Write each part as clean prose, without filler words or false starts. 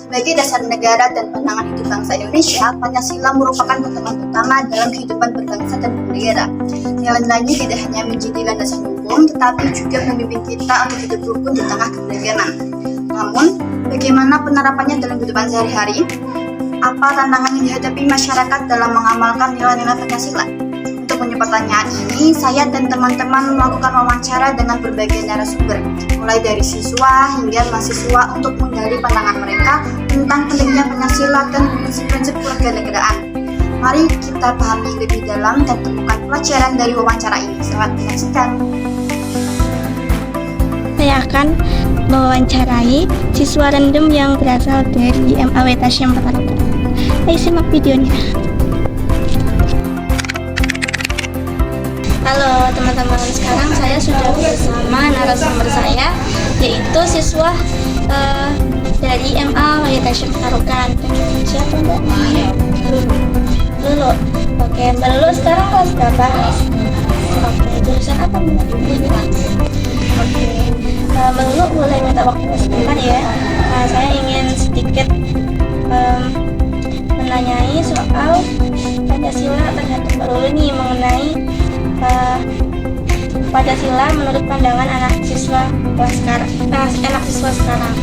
Sebagai dasar negara dan pandangan hidup bangsa Indonesia, Pancasila merupakan pedoman utama dalam kehidupan berbangsa dan bernegara. Nilai-nilainya tidak hanya menjadi landasan hukum, tetapi juga memimpin kita untuk hidup rukun di tengah keberagaman. Namun, bagaimana penerapannya dalam kehidupan sehari-hari? Apa tantangan yang dihadapi masyarakat dalam mengamalkan nilai-nilai Pancasila? Untuk menjawab pertanyaan ini, saya dan teman-teman melakukan wawancara dengan berbagai narasumber, mulai dari siswa hingga mahasiswa untuk menggali pandangan mereka tentang pentingnya Pancasila dan prinsip-prinsip kewarganegaraan. Mari kita pahami lebih dalam dan temukan pelajaran dari wawancara ini. Selamat menyaksikan. Saya akan mewawancarai siswa random yang berasal dari MAW Tasyam Patarukan. Ayo simak videonya. Halo teman-teman, sekarang saya sudah bersama narasumber saya, yaitu siswa dari MAW Tasyam Patarukan. Siapa Mbak? Lulu. Oke, Mbak Lulu sekarang kelas berapa? Oke, jurusan apa Mbak? Oke, Mbak Lulu boleh minta waktu sebentar ya. Saya ingin sedikit menanyai soal Pancasila terhadap Mbak Lulu nih, mengenai Pancasila menurut pandangan anak siswa sekarang.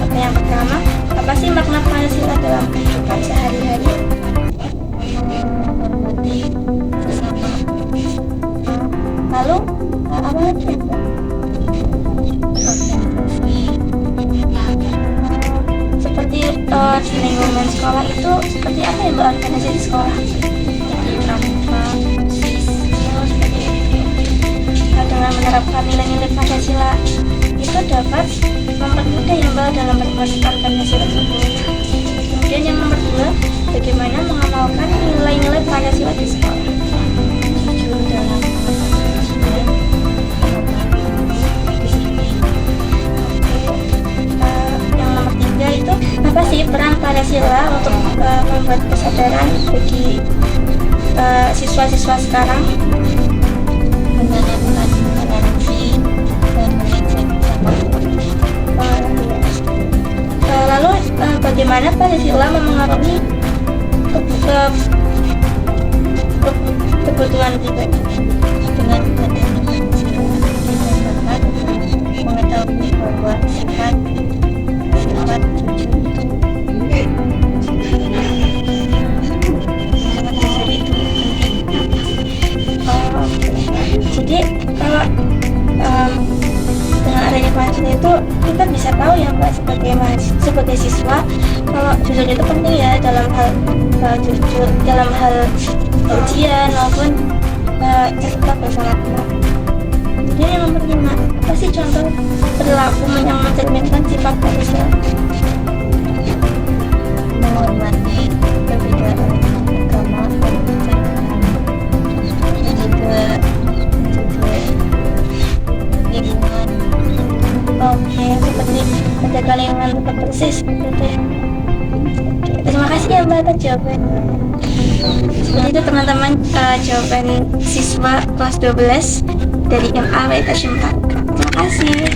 Oke, yang pertama, apa sih makna Pancasila dalam kehidupan sehari-hari? Lalu apa lagi? Seperti di lingkungan sekolah itu seperti apa ya Mbak organisasi sekolah? Jadi pramuka, dengan menerapkan nilai-nilai Pancasila itu dapat mempermudah ya Mbak dalam berpartisipasi tersebut. Kemudian yang nomor 2, bagaimana mengamalkan nilai-nilai Pancasila di sekolah? Jujur dalam yang nomor 3 itu apa sih peran Pancasila untuk membuat kesadaran bagi siswa-siswa sekarang? Lalu bagaimana Pancasila memengaruhi kebutuhan pribadi? Dengan adanya Pancasila kita dapat mengetahui bahwa sifat tujuh jadi kalau dengan adanya Pancasila itu kita bisa tahu ya Mbak sebagai siswa kalau jujur itu penting ya dalam hal ujian maupun kita bersama teman. Kemudian yang nomor 5, apa sih contoh perilaku yang mencerminkan sifat Pancasila? Menghormati perbedaan agama dan juga lingkungan. Oke, seperti menjaga lingkungan tetap bersih seperti itu. Terima kasih ya Mbak atas jawabannya. Seperti itu teman-teman, jawaban siswa kelas 12 dari MAW Tasyam Patarukan. Terima kasih.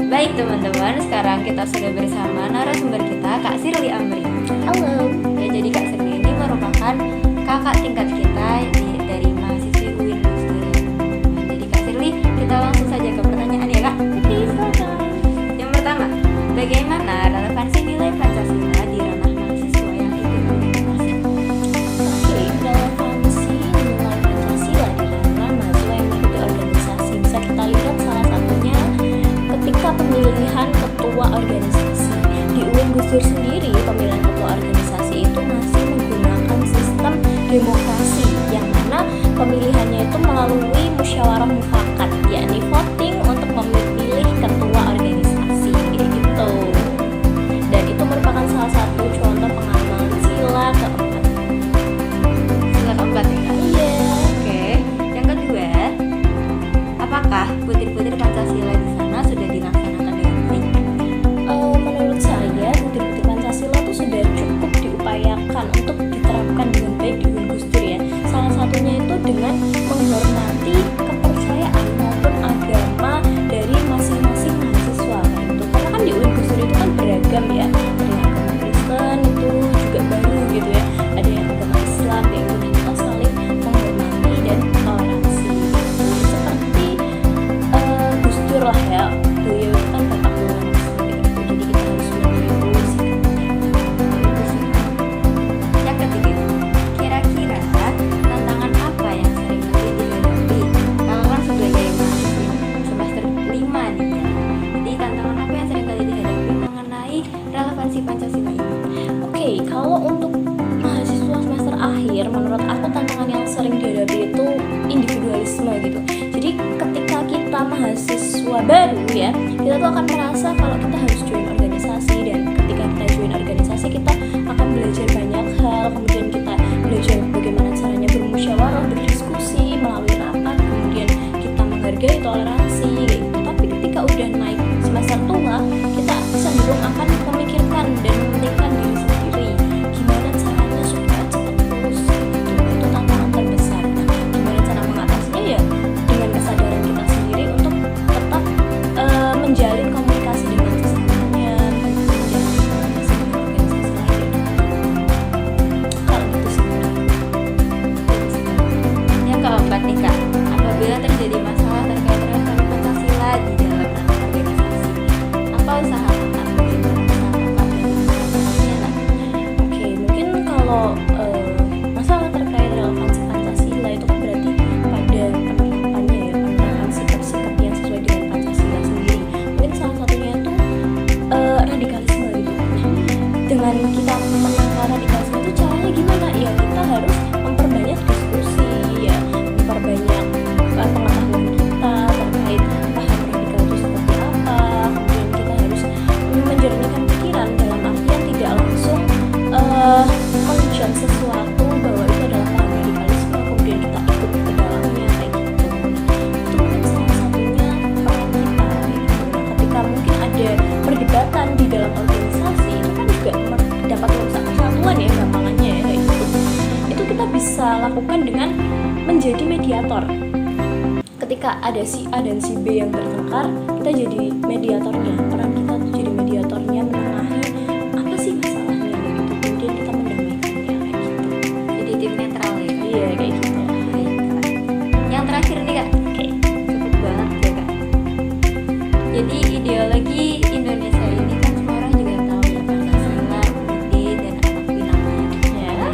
Baik teman-teman, sekarang kita sudah bersama narasumber kita, Kak Sirli Amri. Halo. Ya, jadi Kak Sirli ini merupakan kakak tingkat kita dari mahasiswi UIN Gusdur. Jadi Kak Sirli, kita langsung saja ke pertanyaan ya Kak. Oke, silakan. Yang pertama, bagaimana relevansi nilai Pancasila di ranah mahasiswa yang ikut organisasi? Oke, relevansi nilai Pancasila di ranah mahasiswa yang mengikuti organisasi bisa kita lihat salah satunya ketika pemilihan ketua organisasi. Di UIN Gusdur sendiri, pemilihan ketua organisasi itu masih menggunakan sistem demokrasi, yang mana pemilihannya itu melalui musyawarah mufakat, yakni voting untuk memilih ketua organisasi gitu. Dan itu merupakan salah satu contoh pengamalan sila keempat. Sila keempat ya Kak? Iya. Oke, yang kedua, apakah butir-butir Pancasila di sana sudah dilaksanakan dengan baik? Menurut saya, butir-butir Pancasila itu sudah cukup diupayakan untuk diterapkan dengan baik di UIN Gusdur ya. Salah satunya itu dengan menghormati kepercayaan maupun agama dari masing-masing mahasiswa. jujur lah ya, beliau itu kan bapak ulama seperti itu, jadi kita harus meniru sikapnya. Itu sih. Yang ketiga, kira-kira tantangan apa yang sering kali dihadapi kalau kan sebagai mahasiswa semester 5 nih ya. Jadi tantangan apa yang sering kali dihadapi mengenai relevansi Pancasila ini? Oke, kalau untuk mahasiswa semester akhir, menurut aku tantangan yang sering dihadapi itu individualisme gitu. Jadi ketika kita mahasiswa baru ya, kita tuh akan merasa kalau kita harus join organisasi, dan ketika kita join organisasi kita akan belajar banyak hal, kemudian kita belajar bagaimana caranya bermusyawarah, berdiskusi melalui rapat, kemudian kita menghargai toleransi gitu. Tapi ketika udah naik semester tua, kita cenderung akan memikirkan dan mementingkan diri sendiri, gimana caranya supaya cepat lulus gitu. Itu tantangan terbesar. Nah, gimana cara mengatasinya ya dengan kesadaran kita sendiri untuk tetap menjalin komunikasi dengan sesamanya, menjalin komunikasi dengan organisasi lain. Hal itu sih. Yang keempat nih Kak, apabila terjadi masalah terkait relevansi Pancasila di dalam ranah organisasi, apa usaha Kakak bagaimana usaha Kakak mengatasinya? Nah, Oke, mungkin kalau masalah terkait relevansi Pancasila itu kan berarti pada penerapannya ya, penerapan sikap-sikap yang sesuai dengan Pancasila sendiri. Mungkin salah satunya itu radikalisme gitu. Nah, dengan kita menangkal radikalisme itu caranya gimana? Ya kita harus memperbanyak diskusi ya, memperbanyak pengetahuan kita terkait paham radikal itu seperti apa. Kemudian kita harus menjernihkan pikiran dalam artian tidak langsung menjudge sesuatu bahwa itu adalah paham radikalisme kemudian kita ikut ke dalamnya kayak gitu. Itu mungkin salah satunya peran kita gitu. Nah, ketika mungkin ada perdebatan di dalam organisasi itu kan juga dapat merusak kesatuan ya, gampangannya ya kayak gitu. Itu kita bisa lakukan dengan menjadi mediator. Ketika ada si A dan si B yang bertengkar, kita jadi mediatornya. Peran kita tuh jadi mediatornya, menengahi apa sih masalahnya gitu. Kemudian kita mendamaikannya kayak gitu. jadi tim netral ya Kak? Iya kayak gitu. Baiklah. Yang terakhir nih Kak, Oke. cukup banget ya Kak. Jadi ideologi Indonesia ini kan semua orang juga tahu ya, Pancasila, UUD, dan anak pinangnya. Ya.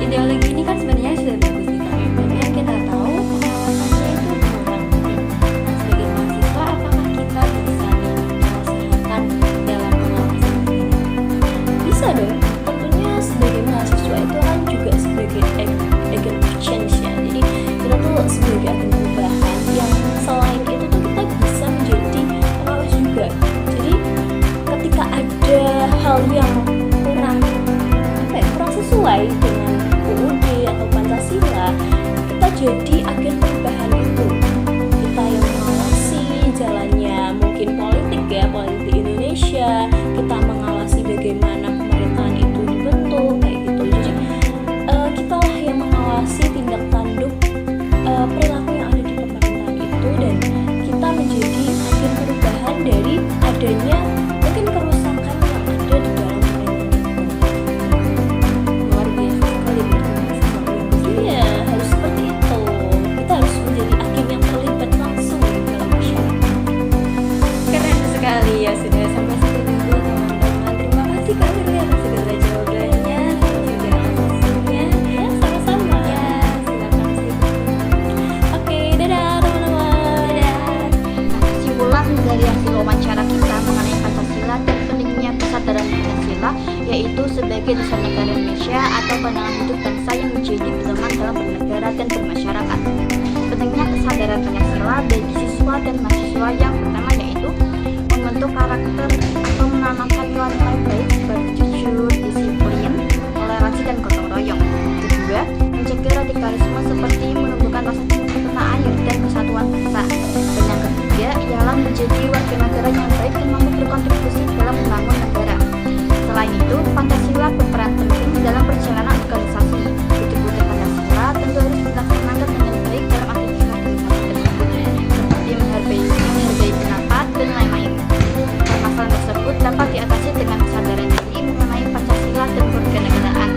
Ideologi ini kan sebenarnya sudah bagus nih Kak. Tapi yang kita tahu pengawasannya itu kurang. Nah, sebagai mahasiswa apakah kita bisa nih mengusahakan dalam pengawasan ini? Bisa dong. Tentunya sebagai mahasiswa itu kan juga sebagai agent of change ya. Jadi kita tuh sebagai agen perubahan yang selain itu tuh kita bisa menjadi pengawas juga. Jadi ketika ada hal yang kurang kurang sesuai dengan UUD atau Pancasila, kita jadi agen perubahan itu. Kita yang mengawasi jalannya mungkin politik ya, politik di Indonesia. Kita mengawasi bagaimana pemerintahan itu dibentuk kayak gitu. Jadi kita lah yang mengawasi tindak tanduk perilaku yang ada di pemerintahan itu, dan kita menjadi agen perubahan dari adanya mungkin kerusakan yang ada di dalam pemerintahan itu. Luar biasa sekali berarti mahasiswa UIN. Iya, harus seperti itu. Kita harus menjadi agen yang terlibat langsung di dalam masyarakat. Keren sekali ya, sudah sampai situ dulu teman-teman. Terima kasih Kak Firly atas segala jawabannya dan juga hasilnya. Ya, sama-sama. Ya, silakan Sri. Oke, dadah teman-teman. Dadah. Kesimpulan dari hasil wawancara kita mengenai Pancasila dan pentingnya kesadaran Pancasila, yaitu sebagai dasar negara Indonesia atau pandangan hidup bangsa yang menjadi pedoman dalam bernegara dan bermasyarakat. Pentingnya kesadaran Pancasila bagi siswa dan mahasiswa yang pertama yaitu membentuk karakter atau menanamkan nilai-nilai baik seperti jujur, disiplin, toleransi, dan gotong royong. Kedua, mencegah radikalisme seperti menumbuhkan rasa cinta tanah air dan kesatuan bangsa. Dan yang ketiga ialah menjadi warga negara yang baik dan mampu berkontribusi dalam membangun negara. Selain itu, Pancasila berperan penting dalam perjalanan organisasi. Betul-betul Pancasila tentu harus dilaksanakan dengan baik dalam aktivitas organisasi tersebut, seperti menghargai pendapat dan lain-lain. Permasalahan tersebut dapat diatasi dengan kesadaran diri mengenai Pancasila dan kewarganegaraan.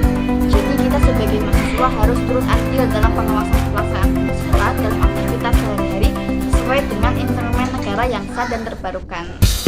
Jadi kita sebagai mahasiswa harus turut andil dalam pengawasan pelaksanaan Pancasila dalam aktivitas sehari-hari negara yang sah dan terbarukan.